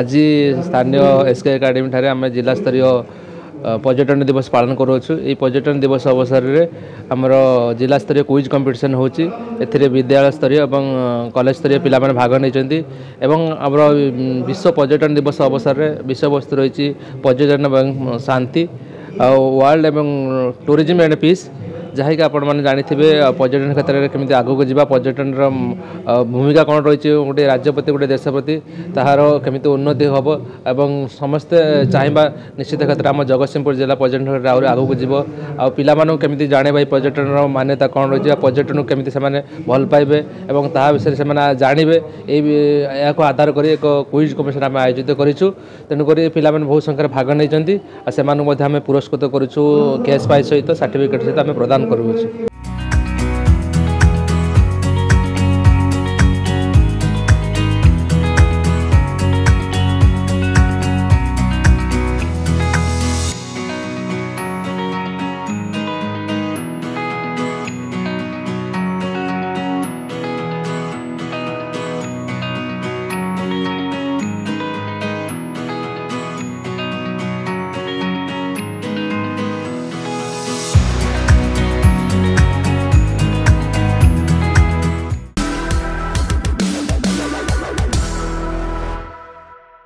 आज स्थानीय SK academy ठारे आम जिला स्तरीय पर्यटन दिवस पालन करुचु। ये पर्यटन दिवस अवसर में आमर जिला स्तरीय क्विज कंपटीशन होची। एथिरे विद्यालय स्तरीय और कॉलेज स्तरीय पिला माने भाग नहीं एवं आमर विश्व पर्यटन दिवस अवसर में विषय वस्तु रही पर्यटन एवं शांति वर्ल्ड एवं टूरिज्म एंड पीस, जहाँ कि आपण मैंने जानी पर्यटन क्षेत्र में केमी आग को जावा, पर्यटन भूमिका कौन रही गोटे राज्य प्रति गोटे देश प्रति तार केमी उन्नति हम एवं समस्ते चाहवा निश्चित क्षेत्र में आम जगतसिंहपुर जिला पर्यटन क्षेत्र आहरी आग को जीव आने केमी जाने पर्यटन मान्यता कौन रही पर्यटन केमी से भल पाइबे और ता विषय से जानवे या आधार कर एक क्विज कम्पिटिशन आम आयोजित करूँ। तेणुक पिला बहुत संख्यार भाग नहीं से पुरस्कृत करूँ कैश प्राइज सहित सर्टिफिकेट सहित आम प्रदान करूँ।